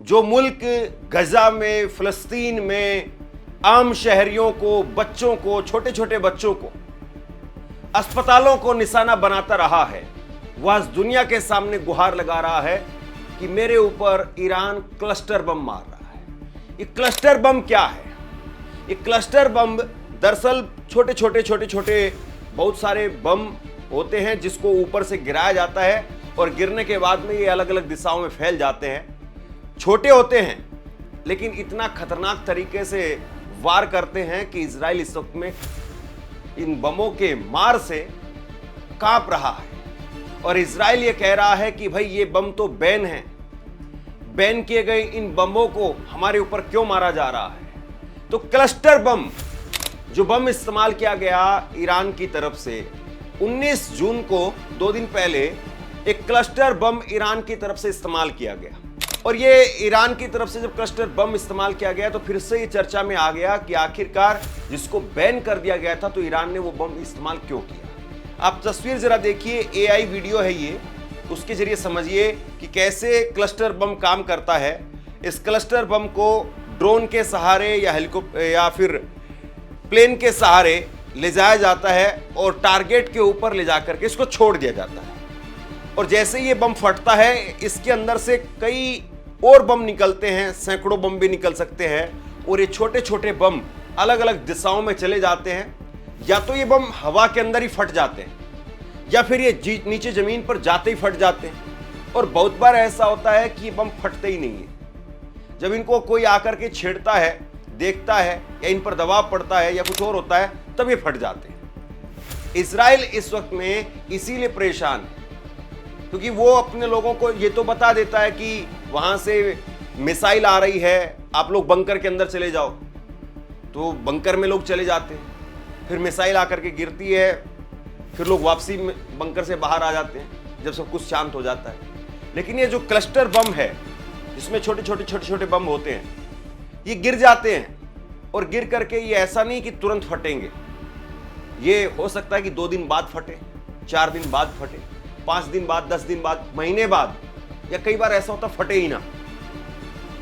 जो मुल्क गजा में, फिलिस्तीन में आम शहरियों को, बच्चों को, छोटे छोटे बच्चों को, अस्पतालों को निशाना बनाता रहा है, वह आज दुनिया के सामने गुहार लगा रहा है कि मेरे ऊपर ईरान क्लस्टर बम मार रहा है। ये क्लस्टर बम क्या है? ये क्लस्टर बम दरअसल छोटे छोटे बहुत सारे बम होते हैं जिसको ऊपर से गिराया जाता है और गिरने के बाद में ये अलग अलग दिशाओं में फैल जाते हैं। छोटे होते हैं लेकिन इतना खतरनाक तरीके से वार करते हैं कि इजराइल इस वक्त में इन बमों के मार से कांप रहा है। और इजराइल ये कह रहा है कि भाई ये बम तो बैन है, बैन किए गए इन बमों को हमारे ऊपर क्यों मारा जा रहा है? तो क्लस्टर बम, जो बम इस्तेमाल किया गया ईरान की तरफ से 19 जून को, 2 दिन पहले एक क्लस्टर बम ईरान की तरफ से इस्तेमाल किया गया। और ये ईरान की तरफ से जब क्लस्टर बम इस्तेमाल किया गया तो फिर से ये चर्चा में आ गया कि आखिरकार जिसको बैन कर दिया गया था तो ईरान ने वो बम इस्तेमाल क्यों किया। आप तस्वीर जरा देखिए, AI वीडियो है ये, उसके जरिए समझिए कि कैसे क्लस्टर बम काम करता है। इस क्लस्टर बम को ड्रोन के सहारे या हेलीकॉप्टर या फिर प्लेन के सहारे ले जाया जाता है और टारगेट के ऊपर ले जाकर के इसको छोड़ दिया जाता है। और जैसे ये बम फटता है इसके अंदर से कई और बम निकलते हैं, सैकड़ों बम भी निकल सकते हैं। और ये छोटे छोटे बम अलग अलग दिशाओं में चले जाते हैं। या तो ये बम हवा के अंदर ही फट जाते हैं या फिर ये नीचे जमीन पर जाते ही फट जाते हैं। और बहुत बार ऐसा होता है कि ये बम फटते ही नहीं है। जब इनको कोई आकर के छेड़ता है, देखता है या इन पर दबाव पड़ता है या कुछ और होता है तब ये फट जाते हैं। इजराइल इस वक्त में इसीलिए परेशान है क्योंकि वो अपने लोगों को ये तो बता देता है कि वहां से मिसाइल आ रही है, आप लोग बंकर के अंदर चले जाओ, तो बंकर में लोग चले जाते हैं। फिर मिसाइल आकर के गिरती है, फिर लोग वापसी में बंकर से बाहर आ जाते हैं जब सब कुछ शांत हो जाता है। लेकिन ये जो क्लस्टर बम है जिसमें छोटे छोटे बम होते हैं, ये गिर जाते हैं और गिर करके ये ऐसा नहीं कि तुरंत फटेंगे। ये हो सकता है कि 2 दिन बाद फटे, 4 दिन बाद फटे, 5 दिन बाद, 10 दिन बाद, महीने बाद, या कई बार ऐसा होता फटे ही ना।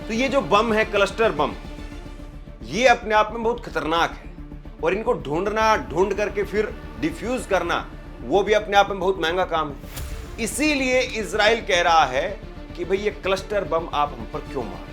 तो ये जो बम है क्लस्टर बम, ये अपने आप में बहुत खतरनाक है और इनको ढूंढ करके फिर डिफ्यूज करना वो भी अपने आप में बहुत महंगा काम है। इसीलिए इजराइल कह रहा है कि भाई ये क्लस्टर बम आप हम पर क्यों मार